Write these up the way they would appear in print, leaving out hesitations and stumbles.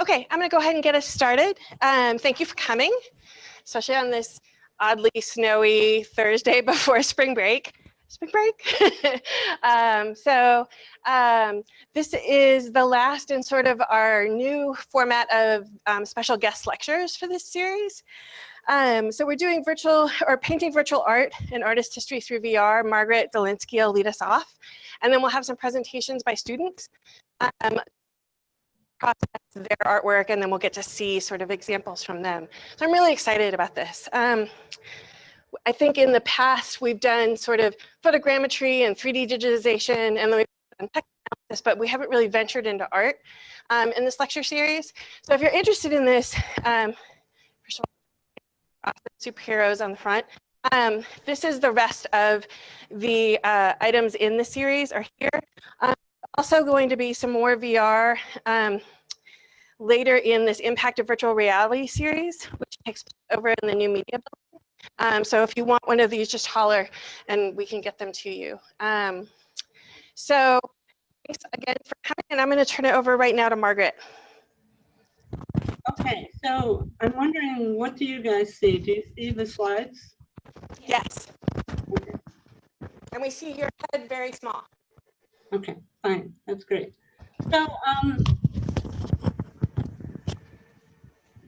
Okay, I'm going to go ahead and get us started. Thank you for coming, especially on this oddly snowy Thursday before spring break. Spring break? This is the last in sort of our new format of special guest lectures for this series. So we're doing virtual or painting virtual art and artist history through VR. Margaret Dolinsky will lead us off. And then we'll have some presentations by students. Process their artwork, and then we'll get to see sort of examples from them. So I'm really excited about this. I think in the past we've done sort of photogrammetry and 3D digitization, and then we've done text analysis, but we haven't really ventured into art in this lecture series. So if you're interested in this, first of all, superheroes on the front. This is the rest of the items in the series are here. Also going to be some more VR later in this Impact of Virtual Reality series, which takes place over in the new media building. So if you want one of these, just holler and we can get them to you. So thanks again for coming, and I'm going to turn it over right now to Margaret. Okay, so I'm wondering, what do you guys see? Do you see the slides? Yes. Okay. And we see your head very small. Okay, fine, that's great. So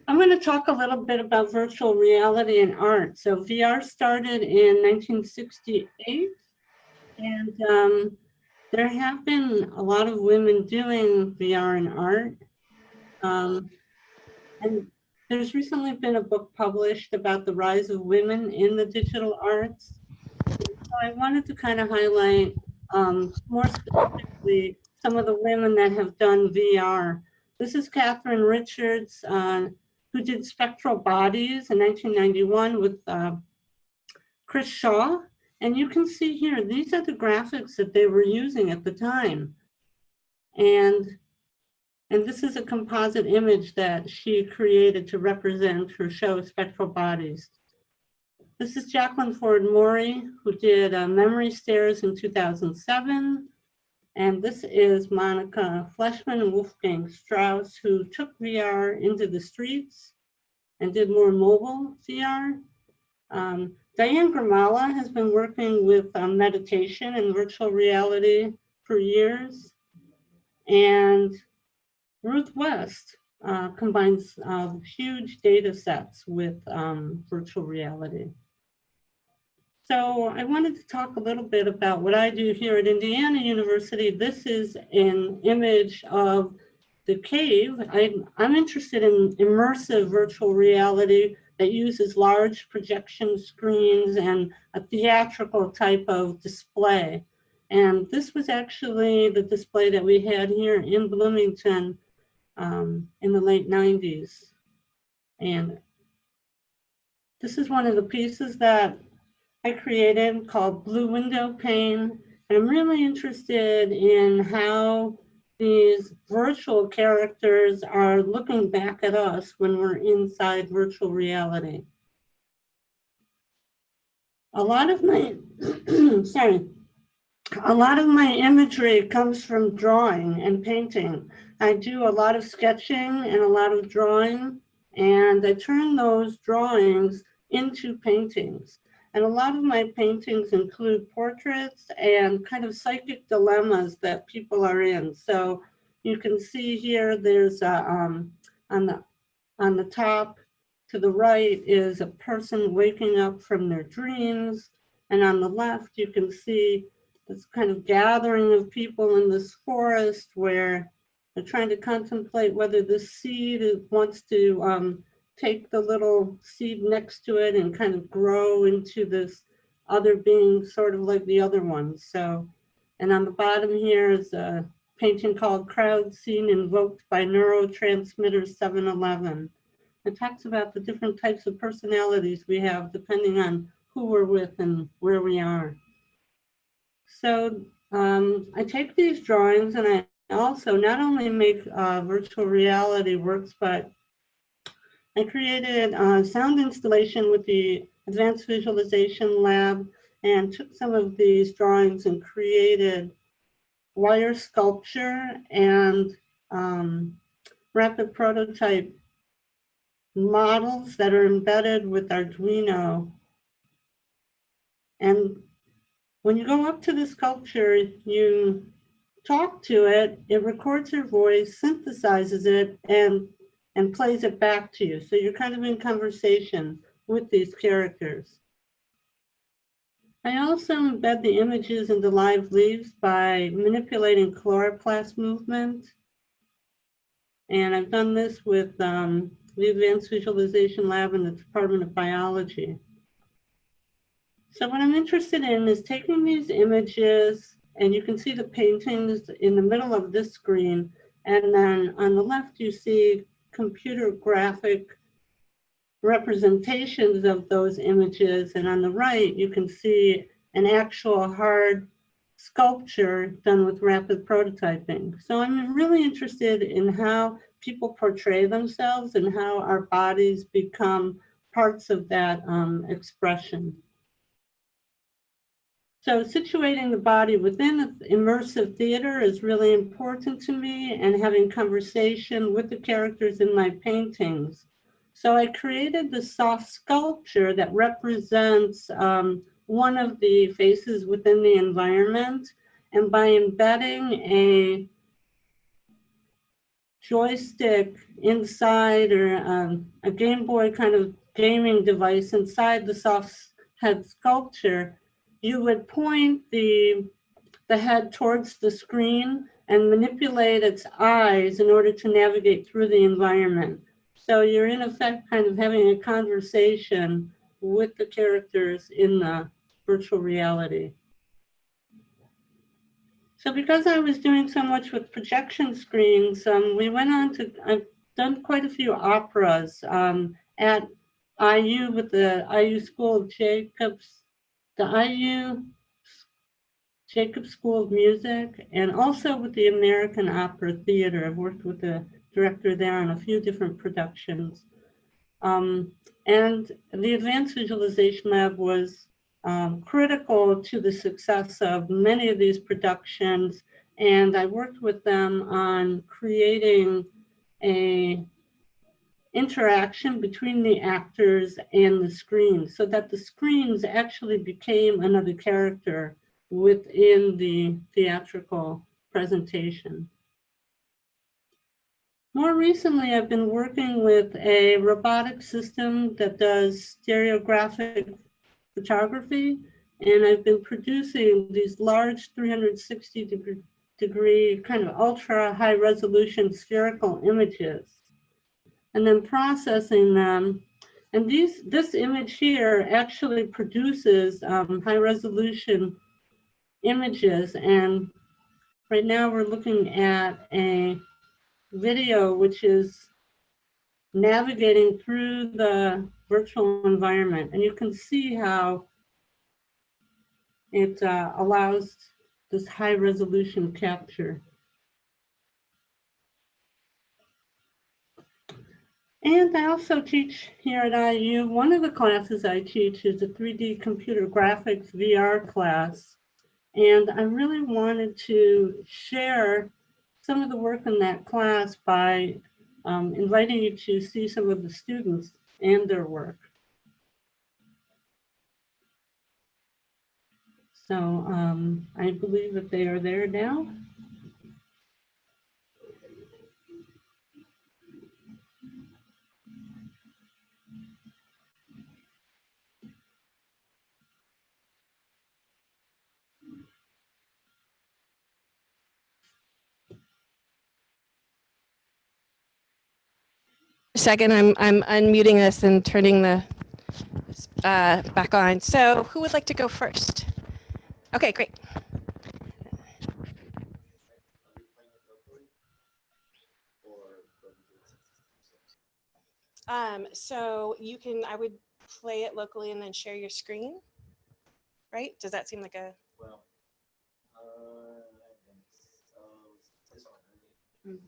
I'm going to talk a little bit about virtual reality and art. So VR started in 1968, and there have been a lot of women doing VR and art. And there's recently been a book published about the rise of women in the digital arts. So I wanted to kind of highlight more specifically some of the women that have done VR. This is Catherine Richards, who did Spectral Bodies in 1991 with Chris Shaw. And you can see here, these are the graphics that they were using at the time. And this is a composite image that she created to represent her show, Spectral Bodies. This is Jacqueline Ford Morey, who did Memory Stairs in 2007. And this is Monica Fleshman and Wolfgang Strauss, who took VR into the streets and did more mobile VR. Diane Grimala has been working with meditation and virtual reality for years. And Ruth West combines huge data sets with virtual reality. So I wanted to talk a little bit about what I do here at Indiana University. This is an image of the cave. I'm interested in immersive virtual reality that uses large projection screens and a theatrical type of display. And this was actually the display that we had here in Bloomington in the late 90s. And this is one of the pieces that I created called Blue Windowpane. And I'm really interested in how these virtual characters are looking back at us when we're inside virtual reality. A lot of my, a lot of my imagery comes from drawing and painting. I do a lot of sketching and a lot of drawing, and I turn those drawings into paintings. And a lot of my paintings include portraits and kind of psychic dilemmas that people are in. So you can see here, there's on the top to the right is a person waking up from their dreams. And on the left, you can see this kind of gathering of people in this forest where they're trying to contemplate whether this seed wants to take the little seed next to it and kind of grow into this other being, sort of like the other ones. So, and on the bottom here is a painting called Crowd Scene Invoked by Neurotransmitter 711. It talks about the different types of personalities we have depending on who we're with and where we are. So I take these drawings and I also not only make virtual reality works, but I created a sound installation with the Advanced Visualization Lab and took some of these drawings and created wire sculpture and rapid prototype models that are embedded with Arduino. And when you go up to the sculpture, you talk to it, it records your voice, synthesizes it, and plays it back to you. So you're kind of in conversation with these characters. I also embed the images into live leaves by manipulating chloroplast movement. And I've done this with the Advanced Visualization Lab in the Department of Biology. So what I'm interested in is taking these images, and you can see the paintings in the middle of this screen, and then on the left you see computer graphic representations of those images, and on the right you can see an actual hard sculpture done with rapid prototyping. So I'm really interested in how people portray themselves and how our bodies become parts of that expression. So situating the body within immersive theater is really important to me, and having conversation with the characters in my paintings. So I created the soft sculpture that represents one of the faces within the environment. And by embedding a joystick inside, or a Game Boy kind of gaming device inside the soft head sculpture, you would point the head towards the screen and manipulate its eyes in order to navigate through the environment. So you're in effect kind of having a conversation with the characters in the virtual reality. So because I was doing so much with projection screens, we went on to, I've done quite a few operas at IU with the IU School of Jacobs, the IU Jacobs School of Music, and also with the American Opera Theater. I've worked with the director there on a few different productions. And the Advanced Visualization Lab was critical to the success of many of these productions. And I worked with them on creating an interaction between the actors and the screen, so that the screens actually became another character within the theatrical presentation. More recently, I've been working with a robotic system that does stereographic photography, and I've been producing these large 360-degree kind of ultra high resolution spherical images, and then processing them. And this image here actually produces high resolution images, and right now we're looking at a video which is navigating through the virtual environment, and you can see how it allows this high resolution capture. And I also teach here at IU. One of the classes I teach is a 3D computer graphics VR class. And I really wanted to share some of the work in that class by inviting you to see some of the students and their work. So I believe that they are there now. Second, I'm unmuting this and turning the back on. So who would like to go first? Okay, great. So you can, I would play it locally and then share your screen, right? Does that seem like a? Well, this one. Mm-hmm.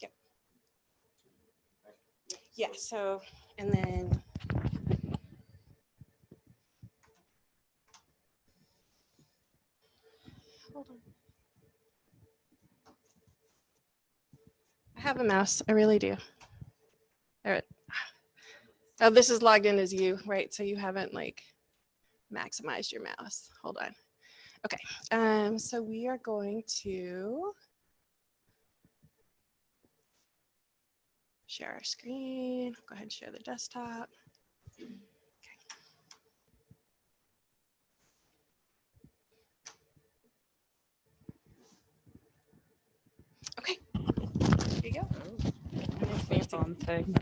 Yep. Yeah, so, and then. Hold on. have a mouse. I really do. There. Oh, this is logged in as you, right? So you haven't like maximized your mouse. Hold on. Okay. So we are going to share our screen. Go ahead and share the desktop. Okay. There you go. Phone thing.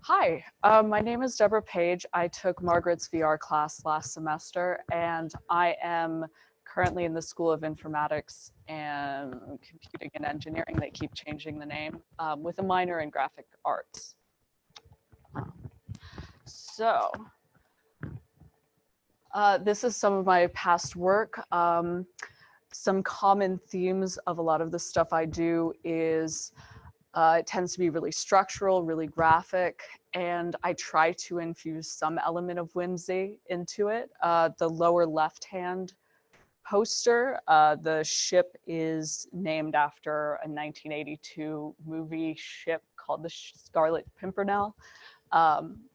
Hi, my name is Deborah Page. I took Margaret's VR class last semester, and I am currently in the School of Informatics and Computing and Engineering. They keep changing the name, with a minor in graphic arts. So this is some of my past work. Some common themes of a lot of the stuff I do is it tends to be really structural, really graphic, and I try to infuse some element of whimsy into it. The lower left-hand poster, the ship is named after a 1982 movie ship called the Scarlet Pimpernel,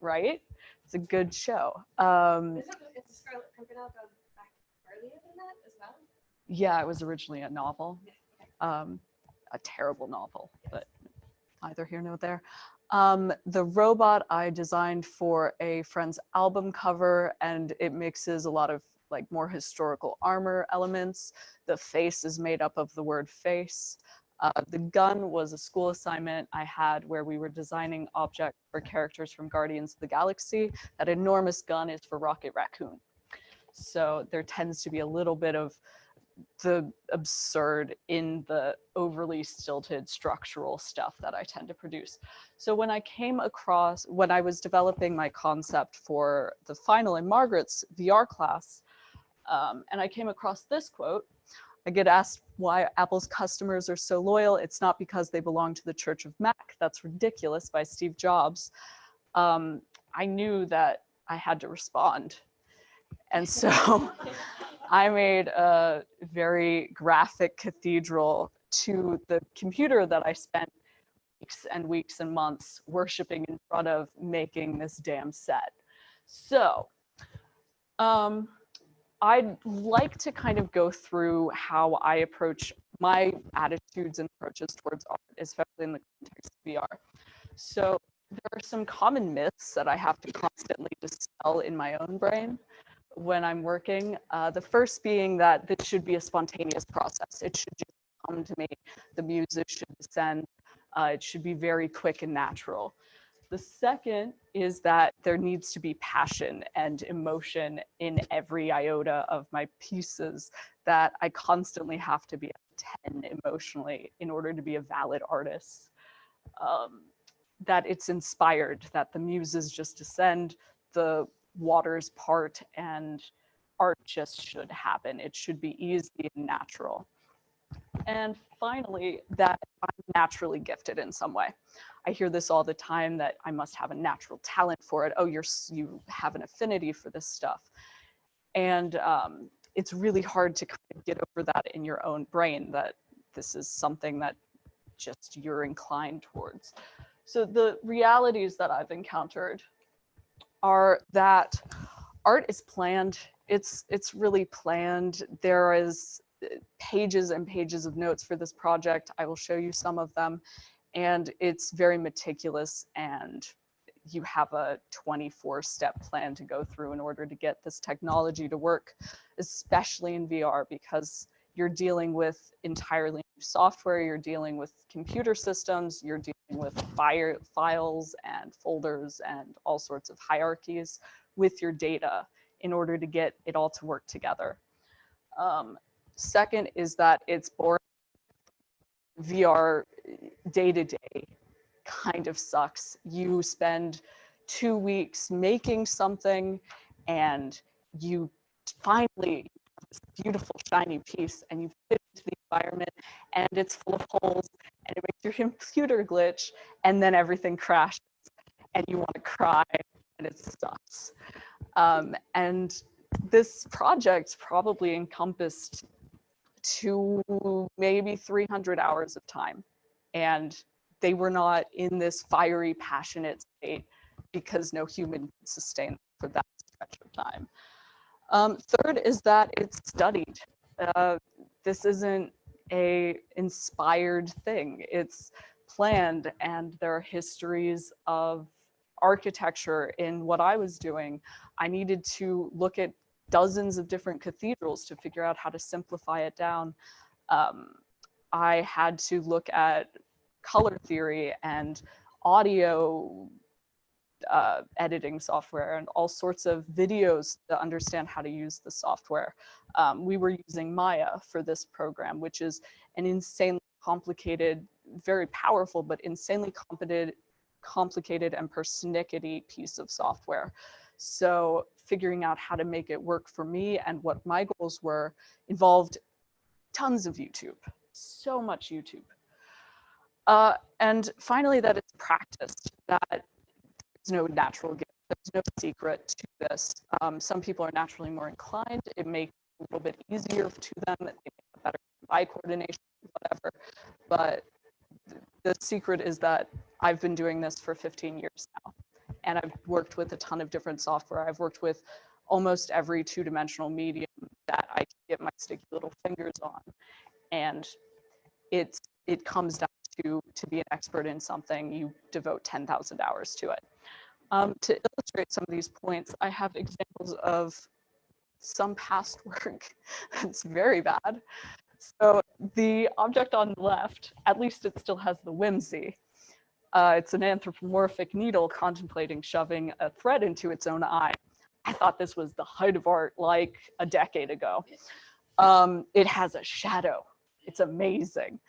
right? It's a good show. Is the Scarlet Pimpernel go back earlier than that as well? Yeah, it was originally a novel, a terrible novel, but neither here nor there. The robot I designed for a friend's album cover, and it mixes a lot of like more historical armor elements. The face is made up of the word face. The gun was a school assignment I had where we were designing objects for characters from Guardians of the Galaxy. That enormous gun is for Rocket Raccoon. So there tends to be a little bit of the absurd in the overly stilted structural stuff that I tend to produce. So when I was developing my concept for the final in Margaret's VR class, and I came across this quote, I get asked why Apple's customers are so loyal. It's not because they belong to the Church of Mac. That's ridiculous, by Steve Jobs. I knew that I had to respond. And so I made a very graphic cathedral to the computer that I spent weeks and weeks and months worshiping in front of, making this damn set. So I'd like to kind of go through how I approach my attitudes and approaches towards art, especially in the context of VR. So there are some common myths that I have to constantly dispel in my own brain when I'm working. The first being that this should be a spontaneous process. It should just come to me. The music should descend. It should be very quick and natural. The second is that there needs to be passion and emotion in every iota of my pieces, that I constantly have to be at 10 emotionally in order to be a valid artist. That it's inspired, that the muses just descend, the waters part, and art just should happen. It should be easy and natural. And finally, that I'm naturally gifted in some way. I hear this all the time, that I must have a natural talent for it. Oh, you have an affinity for this stuff. And it's really hard to kind of get over that in your own brain, that this is something that just you're inclined towards. So the realities that I've encountered are that art is planned. It's really planned. There is pages and pages of notes for this project. I will show you some of them. And it's very meticulous, and you have a 24-step plan to go through in order to get this technology to work, especially in VR, because you're dealing with entirely new software, you're dealing with computer systems, you're dealing with files and folders and all sorts of hierarchies with your data in order to get it all to work together. Second is that it's boring. VR day-to-day kind of sucks. You spend 2 weeks making something, and you finally have this beautiful shiny piece, and you fit it into the environment, and it's full of holes, and it makes your computer glitch, and then everything crashes, and you want to cry, and it sucks. And this project probably encompassed to maybe 300 hours of time. And they were not in this fiery, passionate state because no human could sustain for that stretch of time. Third is that it's studied. This isn't a inspired thing. It's planned, and there are histories of architecture in what I was doing. I needed to look at dozens of different cathedrals to figure out how to simplify it down. I had to look at color theory and audio editing software and all sorts of videos to understand how to use the software. We were using Maya for this program, which is an insanely complicated, very powerful, but insanely complicated and persnickety piece of software. So figuring out how to make it work for me and what my goals were involved tons of YouTube, so much YouTube. And finally, that it's practiced, that there's no natural gift, there's no secret to this. Some people are naturally more inclined. It makes it a little bit easier to them. They have better eye coordination, whatever. But the secret is that I've been doing this for 15 years now. And I've worked with a ton of different software. I've worked with almost every two-dimensional medium that I can get my sticky little fingers on. And it comes down to be an expert in something, you devote 10,000 hours to it. To illustrate some of these points, I have examples of some past work that's very bad. So the object on the left, at least it still has the whimsy. It's an anthropomorphic needle contemplating shoving a thread into its own eye. I thought this was the height of art like a decade ago. It has a shadow. It's amazing.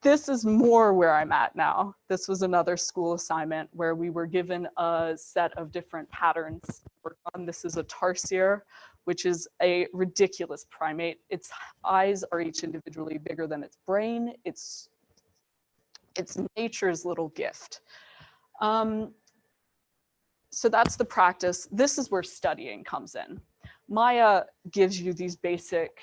This is more where I'm at now. This was another school assignment where we were given a set of different patterns to work on. This is a tarsier, which is a ridiculous primate. Its eyes are each individually bigger than its brain. It's nature's little gift. So that's the practice. This is where studying comes in. Maya gives you these basic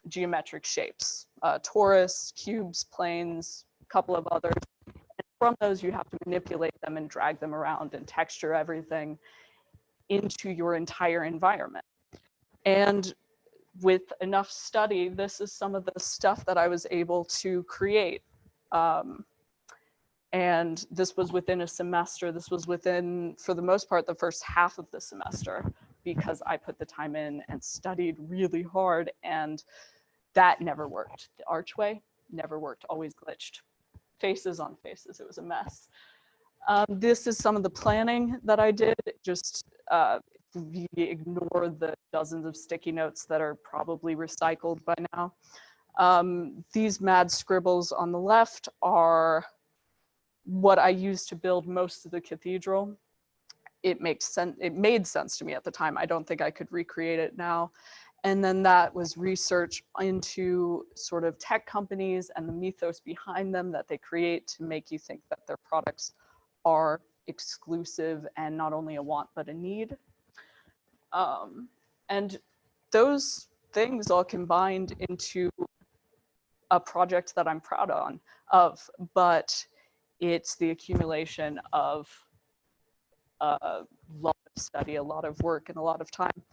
geometric shapes, torus, cubes, planes, a couple of others. And from those, you have to manipulate them and drag them around and texture everything into your entire environment. And with enough study, this is some of the stuff that I was able to create. And this was within a semester. This was within, for the most part, the first half of the semester, because I put the time in and studied really hard, and that never worked. The archway never worked, always glitched. Faces on faces, it was a mess. This is some of the planning that I did. Just we ignore the dozens of sticky notes that are probably recycled by now. These mad scribbles on the left are what I used to build most of the cathedral. It makes sense. It made sense to me at the time. I don't think I could recreate it now. And then that was research into sort of tech companies and the mythos behind them that they create to make you think that their products are exclusive and not only a want, but a need. And those things all combined into a project that I'm proud of, but it's the accumulation of a lot of study, a lot of work, and a lot of time.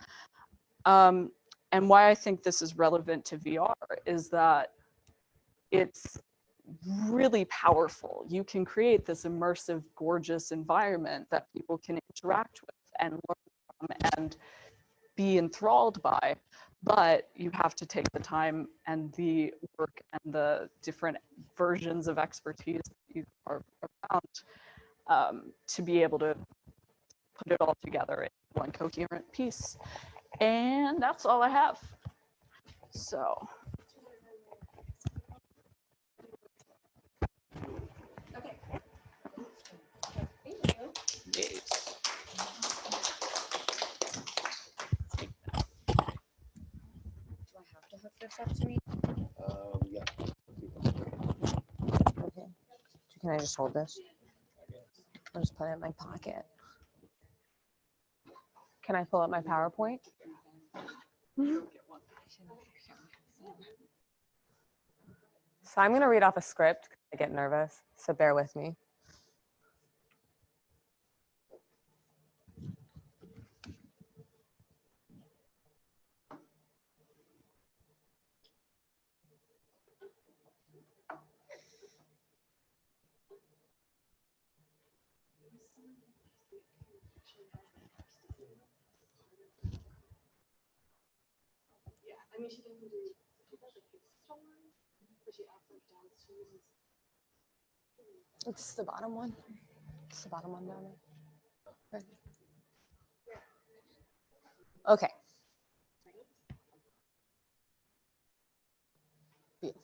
And why I think this is relevant to VR is that it's really powerful. You can create this immersive, gorgeous environment that people can interact with and learn from and be enthralled by, but you have to take the time and the work and the different versions of expertise that you are around to be able to put it all together in one coherent piece. And that's all I have. So. Okay. Thank you. Yes. Do I have to hook this up to me? Yeah. Okay. Can I just hold this? I'll just put it in my pocket. Can I pull up my PowerPoint? So I'm going to read off a script. I get nervous, so bear with me. I mean, she doesn't do, she does a pixel one, but she also does, she uses. It's the bottom one. It's the bottom one down there. Okay. Beautiful.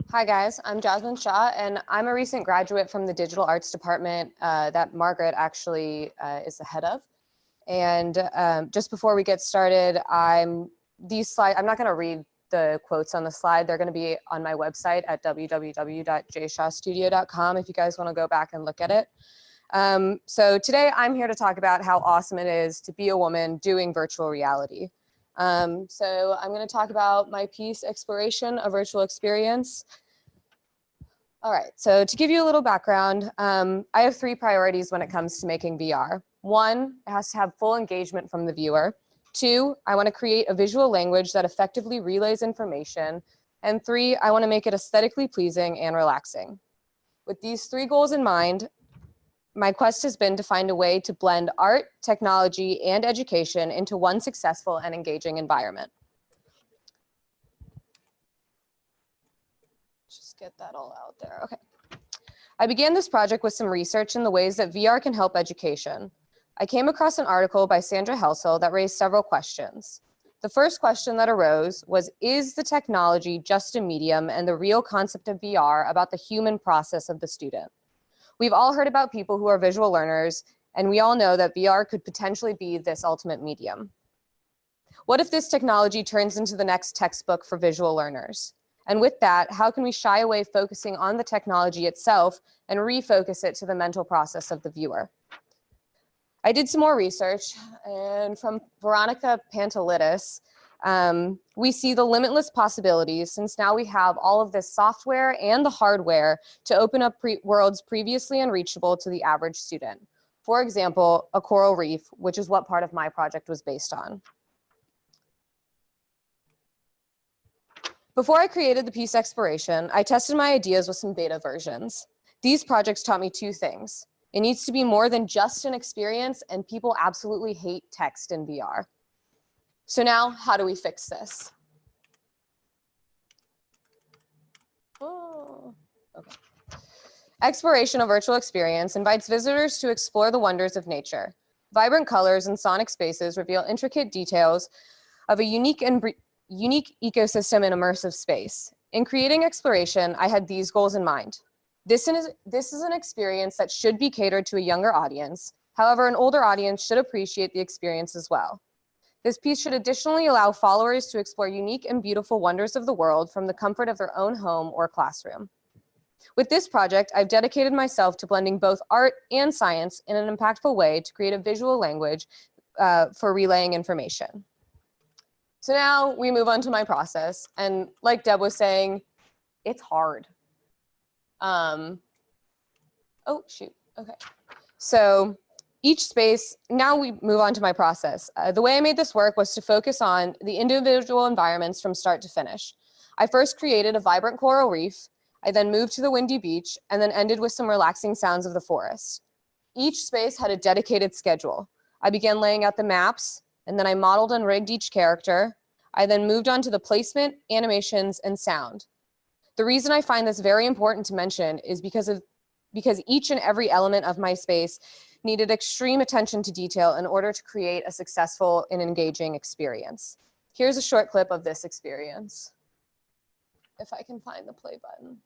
Hi guys, I'm Jasmine Shah, and I'm a recent graduate from the Digital Arts Department that Margaret actually is the head of. And just before we get started, I'm not going to read the quotes on the slide. They're going to be on my website at www.jshawstudio.com if you guys want to go back and look at it. So today I'm here to talk about how awesome it is to be a woman doing virtual reality. So I'm going to talk about my piece, Exploration, a Virtual Experience. All right, so to give you a little background, I have 3 priorities when it comes to making VR. 1, it has to have full engagement from the viewer. 2, I want to create a visual language that effectively relays information. And 3, I want to make it aesthetically pleasing and relaxing. With these 3 goals in mind, my quest has been to find a way to blend art, technology, and education into one successful and engaging environment. Just get that all out there. Okay. I began this project with some research in the ways that VR can help education. I came across an article by Sandra Helsel that raised several questions. The first question that arose was, is the technology just a medium and the real concept of VR about the human process of the student? We've all heard about people who are visual learners, and we all know that VR could potentially be this ultimate medium. What if this technology turns into the next textbook for visual learners? And with that, how can we shy away focusing on the technology itself and refocus it to the mental process of the viewer? I did some more research, and from Veronica Pantelidis, we see the limitless possibilities since now we have all of this software and the hardware to open up worlds previously unreachable to the average student. For example, a coral reef, which is what part of my project was based on. Before I created the piece Exploration, I tested my ideas with some beta versions. These projects taught me 2 things. It needs to be more than just an experience, and people absolutely hate text in VR. So now, how do we fix this? Oh, okay. Exploration, a Virtual Experience, invites visitors to explore the wonders of nature. Vibrant colors and sonic spaces reveal intricate details of a unique ecosystem in immersive space. In creating Exploration, I had these goals in mind. This is an experience that should be catered to a younger audience. However, an older audience should appreciate the experience as well. This piece should additionally allow followers to explore unique and beautiful wonders of the world from the comfort of their own home or classroom. With this project, I've dedicated myself to blending both art and science in an impactful way to create a visual language for relaying information. So now we move on to my process. And like Deb was saying, it's hard. Oh, shoot. Okay. So each space, now we move on to my process. The way I made this work was to focus on the individual environments from start to finish. I first created a vibrant coral reef. I then moved to the windy beach and then ended with some relaxing sounds of the forest. Each space had a dedicated schedule. I began laying out the maps, and then I modeled and rigged each character. I then moved on to the placement, animations, and sound. The reason I find this very important to mention is because each and every element of my space needed extreme attention to detail in order to create a successful and engaging experience. Here's a short clip of this experience. If I can find the play button.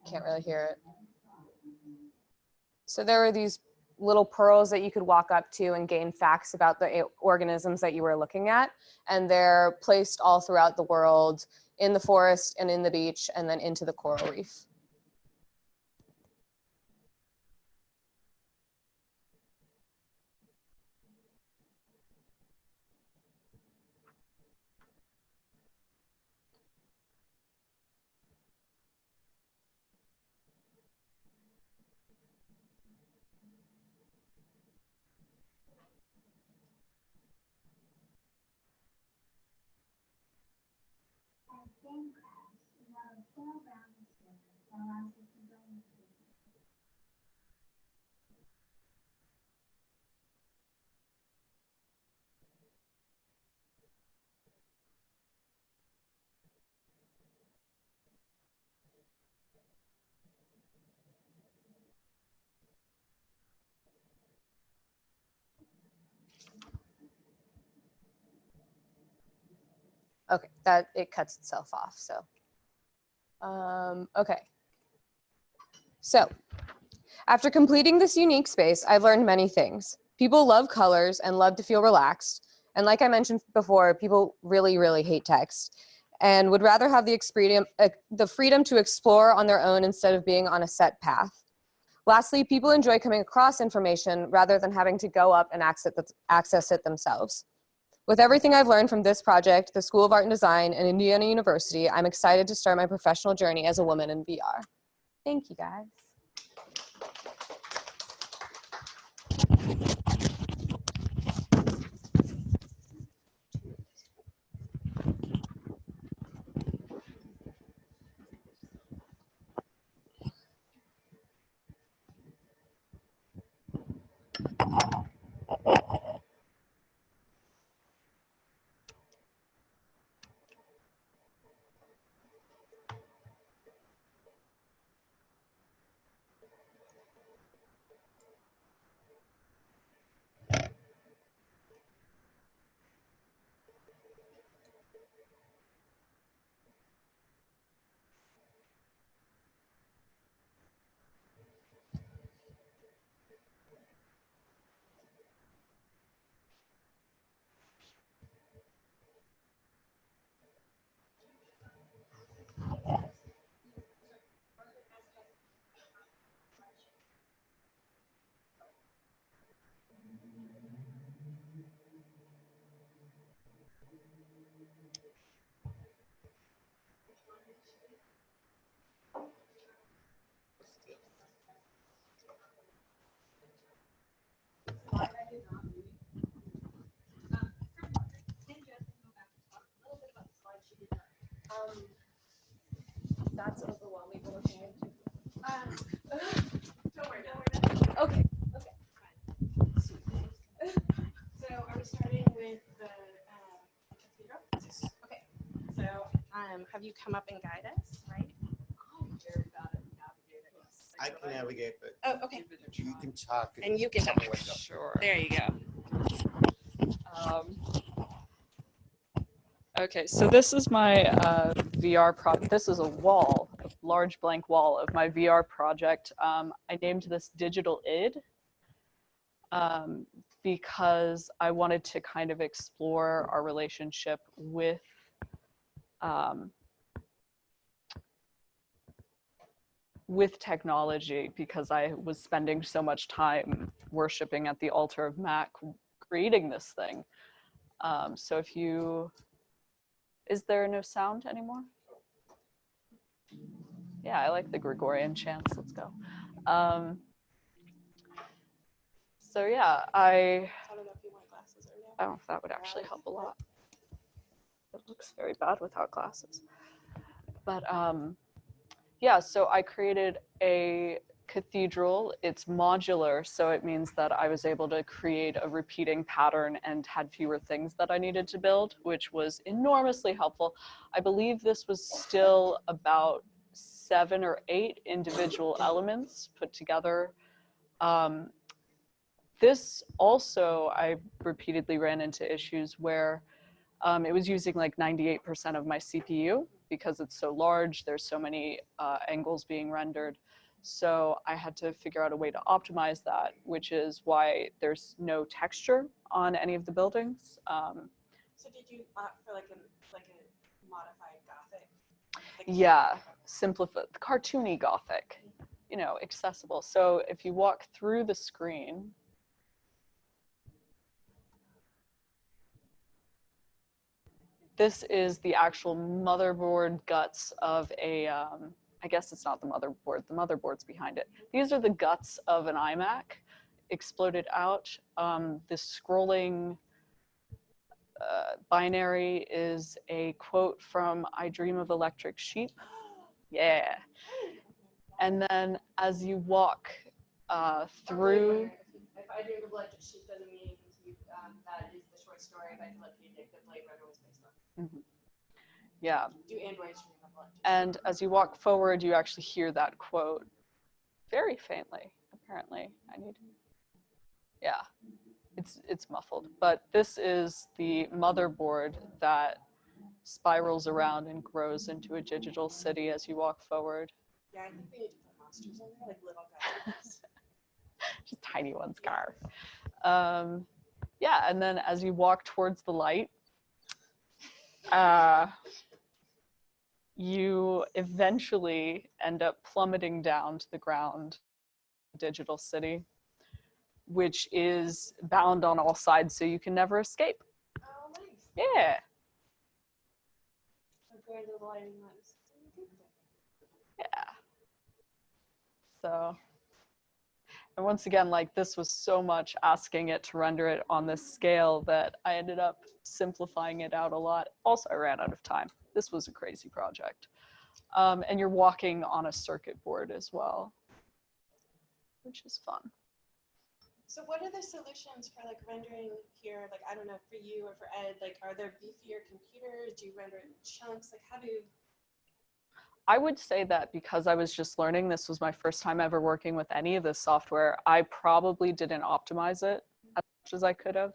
Can't really hear it. So there were these little pearls that you could walk up to and gain facts about the organisms that you were looking at. And they're placed all throughout the world in the forest and in the beach and then into the coral reef. Okay, that it cuts itself off. So, okay. So, after completing this unique space, I've learned many things. People love colors and love to feel relaxed. And like I mentioned before, people really, really hate text and would rather have the freedom to explore on their own instead of being on a set path. Lastly, people enjoy coming across information rather than having to go up and access it themselves. With everything I've learned from this project, the School of Art and Design, and Indiana University, I'm excited to start my professional journey as a woman in VR. Thank you, guys. That's overwhelming to looking into. Don't worry. Okay. So are we starting with the cathedral? Okay. So have you come up and guide us, right? I'm very bad at navigating this. I can navigate, but Oh, okay. you can talk. And you can tell me where to go. Sure. There you go. Okay, so this is my VR project. This is a wall, a large blank wall of my VR project. I named this Digital Id because I wanted to kind of explore our relationship with technology, because I was spending so much time worshiping at the altar of Mac creating this thing. So if you, is there no sound anymore? Yeah, I like the Gregorian chants, let's go. So yeah, I don't know if you want glasses or no. oh, that would actually help a lot. It looks very bad without glasses. But yeah, so I created a cathedral. It's modular, so it means that I was able to create a repeating pattern and had fewer things that I needed to build, which was enormously helpful. I believe this was still about 7 or 8 individual elements put together. This also, I repeatedly ran into issues where it was using like 98% of my CPU because it's so large, there's so many angles being rendered. So I had to figure out a way to optimize that, which is why there's no texture on any of the buildings. So did you opt for like a modified Gothic. Yeah, simplified, cartoony Gothic, you know, accessible. So if you walk through the screen, this is the actual motherboard guts of a, I guess it's not the motherboard's behind it. These are the guts of an iMac exploded out. This scrolling binary is a quote from I Dream of Electric Sheep. Yeah. And then as you walk through... If I Dream of Electric Sheep doesn't mean that is the short story by Philip K. Dick that Blade Runner was based on. Mm-hmm. Yeah. Do androids dream of electric? And as you walk forward, you actually hear that quote very faintly, apparently. Yeah, it's muffled. But this is the motherboard that spirals around and grows into a digital city as you walk forward. Yeah, I think we need to put monsters on there, like little guys. Just tiny ones, Gar. Yeah, and then as you walk towards the light, you eventually end up plummeting down to the ground, digital city, which is bound on all sides, so you can never escape. Oh, nice. Yeah. Compared to the lighting lens. Yeah. So, and once again, like this was so much asking it to render it on this scale that I ended up simplifying it out a lot. Also, I ran out of time. This was a crazy project. And you're walking on a circuit board as well, which is fun. So what are the solutions for like rendering here? Like, I don't know, for you or for Ed, like, are there beefier computers? Do you render in chunks? Like, how do you? I would say that because I was just learning, this was my first time ever working with any of this software, I probably didn't optimize it as much as I could have,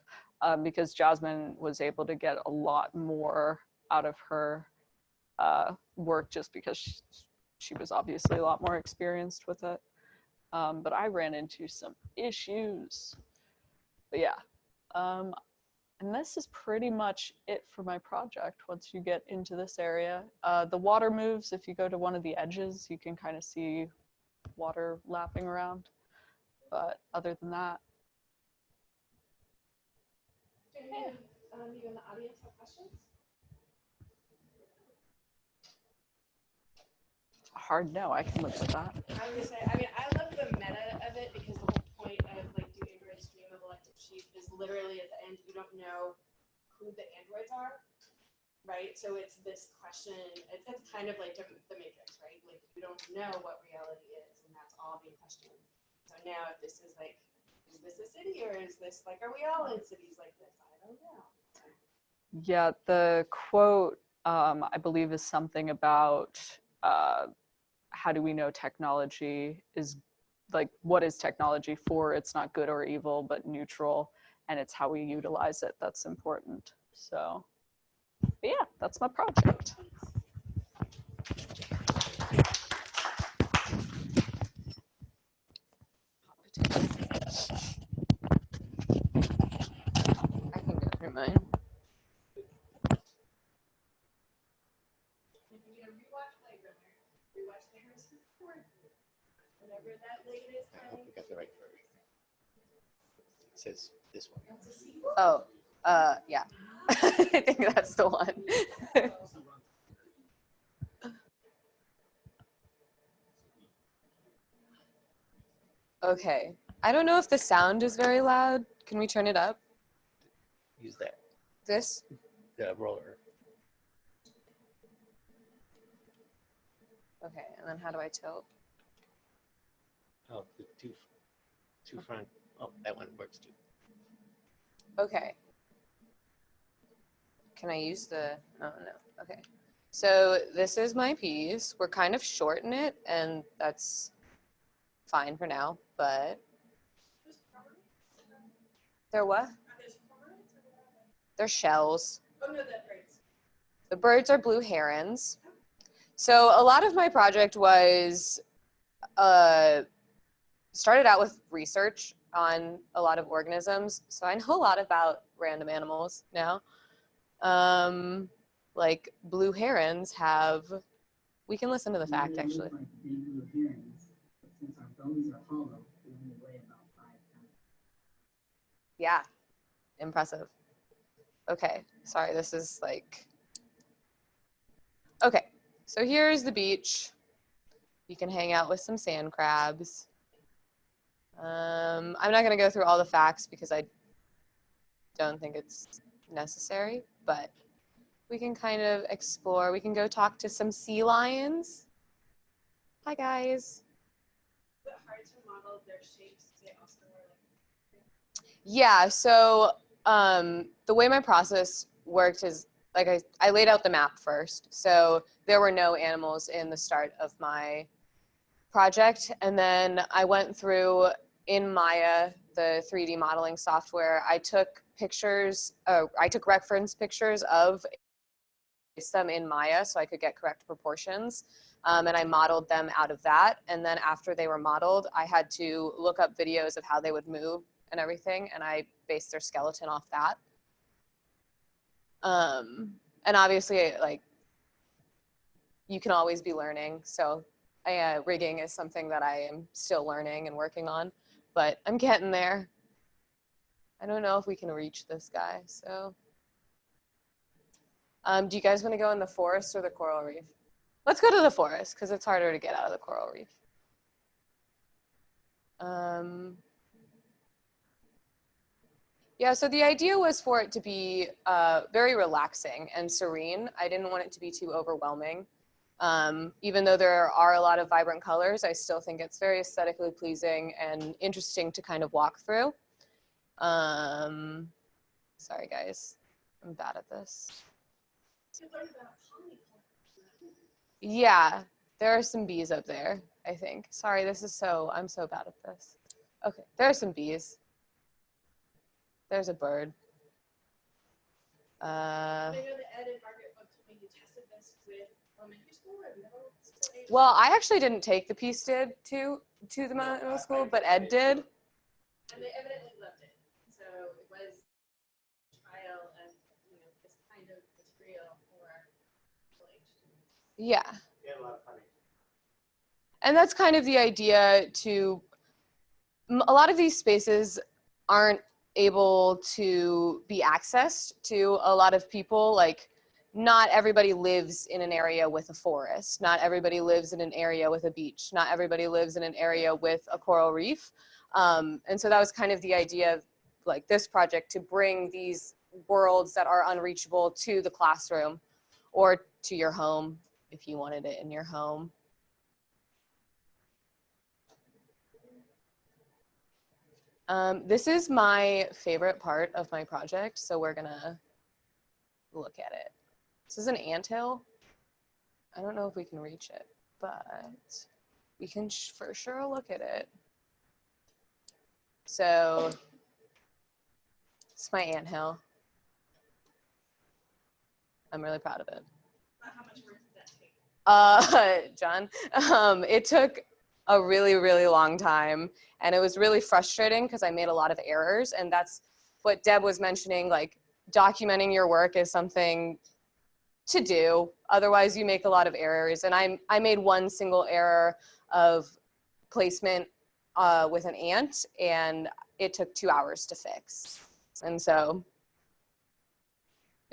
because Jasmine was able to get a lot more out of her work just because she was obviously a lot more experienced with it. But I ran into some issues. But yeah, and this is pretty much it for my project once you get into this area. The water moves. If you go to one of the edges, you can kind of see water lapping around. But other than that. Do you in the audience have questions? Hard no, I can live with that. I was gonna say, I mean, I love the meta of it because the whole point of like do androids dream of electric sheep is literally at the end you don't know who the androids are, right? So it's this question. It's kind of like the Matrix, right? Like you don't know what reality is, and that's all being questioned. So now, if this is like, is this a city or is this like, are we all in cities like this? I don't know. Yeah, the quote I believe is something about. How do we know technology is like, what is technology for? It's not good or evil, but neutral, and it's how we utilize it that's important. So, but yeah, that's my project. I can go through mine. If you're gonna rewatch Blade Runner, rewatch the Harrison Ford, whatever that latest I hope we got the right version. It says this one. That's a sequel. Oh, yeah. I think that's the one. Okay. I don't know if the sound is very loud. Can we turn it up? Use that. This? The roller. Okay, and then how do I tilt? Oh, the two front. Oh, that one works too. Okay. Can I use the, oh no, okay. So this is my piece. We're kind of short in it, and that's fine for now, but. They're what? They're shells. Oh no, that birds. The birds are blue herons. So a lot of my project was, started out with research on a lot of organisms. So I know a lot about random animals now. like blue herons have, we can listen to the fact They look actually. like big blue herons, but since our bones are hollow, they only weigh about 5 pounds. Yeah, impressive. Okay, sorry, this is like, okay, so here's the beach. You can hang out with some sand crabs. I'm not gonna go through all the facts because I don't think it's necessary, but we can kind of explore. We can go talk to some sea lions. Hi guys. But hard to model their shapes. They also were Yeah, so the way my process worked is like I laid out the map first. So there were no animals in the start of my project. And then I went through in Maya, the 3D modeling software, I took pictures, I took reference pictures of them in Maya so I could get correct proportions. And I modeled them out of that. And then after they were modeled, I had to look up videos of how they would move and everything. And I based their skeleton off that. And obviously, like, you can always be learning. So rigging is something that I am still learning and working on, but I'm getting there. I don't know if we can reach this guy, so. Do you guys want to go in the forest or the coral reef? Let's go to the forest because it's harder to get out of the coral reef. Yeah, so the idea was for it to be very relaxing and serene. I didn't want it to be too overwhelming. Even though there are a lot of vibrant colors, I still think it's very aesthetically pleasing and interesting to kind of walk through. Sorry guys, I'm bad at this. Yeah, there are some bees up there, I think. Sorry, I'm so bad at this. Okay, there are some bees. There's a bird. I know that Ed and Margaret both told me you tested this with elementary school or middle school age. Well, I actually didn't take the piece to the middle school, but Ed did. And they evidently loved it. So it was a trial of, this kind of material for middle age students. Yeah. Yeah, a lot of fun. And that's kind of the idea a lot of these spaces aren't able to be accessed to a lot of people. Like, not everybody lives in an area with a forest. Not everybody lives in an area with a beach. Not everybody lives in an area with a coral reef. And so that was kind of the idea of like this project, to bring these worlds that are unreachable to the classroom or to your home if you wanted it in your home. This is my favorite part of my project, so we're gonna look at it. This is an anthill. I don't know if we can reach it, but we can for sure look at it. So it's my anthill. I'm really proud of it. How much work did that take? John, it took a really, really long time, and it was really frustrating because I made a lot of errors, and that's what Deb was mentioning, like documenting your work is something to do, otherwise you make a lot of errors. And I made one single error of placement with an ant, and it took 2 hours to fix. And so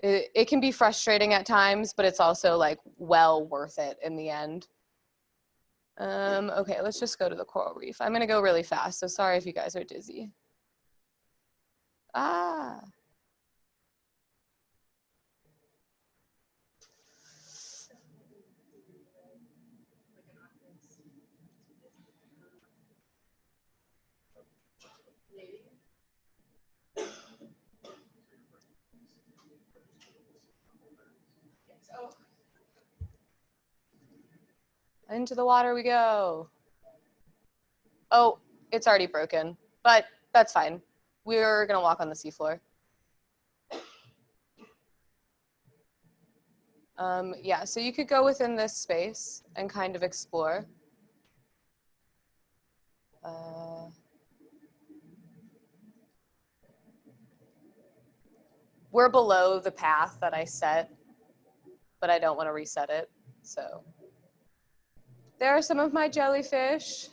it can be frustrating at times, but it's also like well worth it in the end. Okay, let's just go to the coral reef. I'm gonna go really fast, so sorry if you guys are dizzy. Ah. Into the water we go. Oh, it's already broken, but that's fine. We're gonna walk on the seafloor. Yeah, so you could go within this space and kind of explore. We're below the path that I set but I don't want to reset it. So there are some of my jellyfish.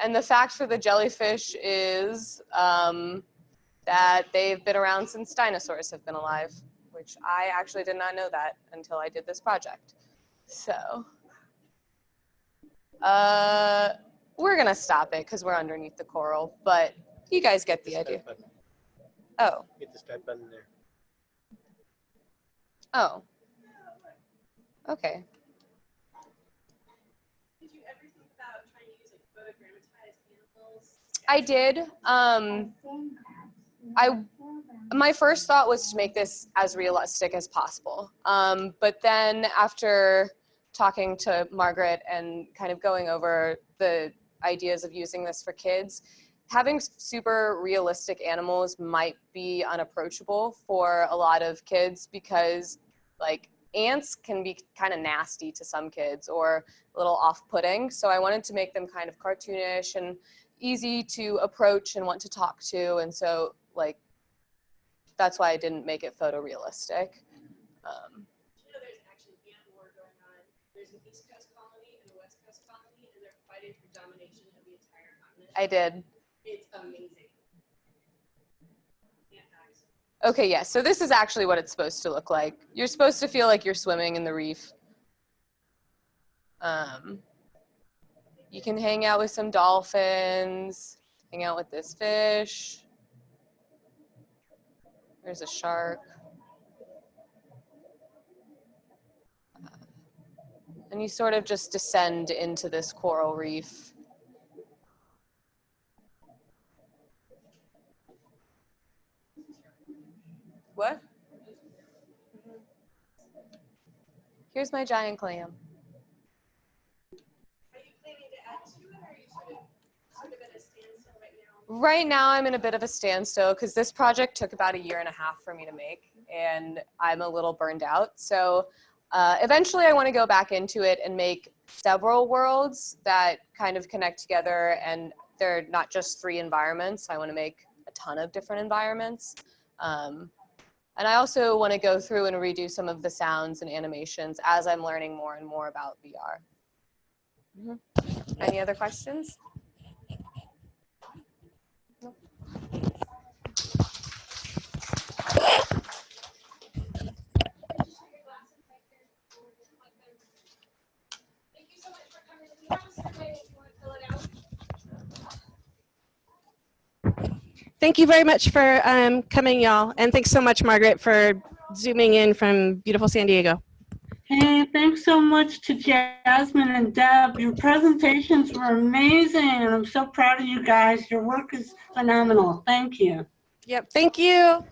And the fact for the jellyfish is that they've been around since dinosaurs have been alive, which I actually did not know that until I did this project. So we're gonna stop it because we're underneath the coral, but you guys get the idea. Oh. Hit the start button there. Oh. Okay. Did you ever think about trying to use like photogrammetized animals? I did. My first thought was to make this as realistic as possible. But then after talking to Margaret and kind of going over the ideas of using this for kids, having super realistic animals might be unapproachable for a lot of kids because like ants can be kind of nasty to some kids or a little off-putting. So I wanted to make them kind of cartoonish and easy to approach and want to talk to. And so like, that's why I didn't make it photorealistic. You know, there's actually ant war going on. There's an East Coast colony and a West Coast colony, and they're fighting for domination of the entire continent. I did. It's amazing. Ant facts. Okay, yeah, so this is actually what it's supposed to look like. You're supposed to feel like you're swimming in the reef. You can hang out with some dolphins, hang out with this fish. There's a shark. And you sort of just descend into this coral reef. What? Here's my giant clam. Are you planning to add to it, or are you sort of at a standstill right now? Right now I'm in a bit of a standstill because this project took about 1.5 years for me to make and I'm a little burned out. So eventually I want to go back into it and make several worlds that kind of connect together, and they're not just 3 environments. I want to make a ton of different environments. And I also want to go through and redo some of the sounds and animations as I'm learning more and more about VR. Any other questions? No. Thank you very much for coming, y'all. And thanks so much, Margaret, for zooming in from beautiful San Diego. Hey, thanks so much to Jasmine and Deb. Your presentations were amazing, and I'm so proud of you guys. Your work is phenomenal. Thank you. Yep, thank you.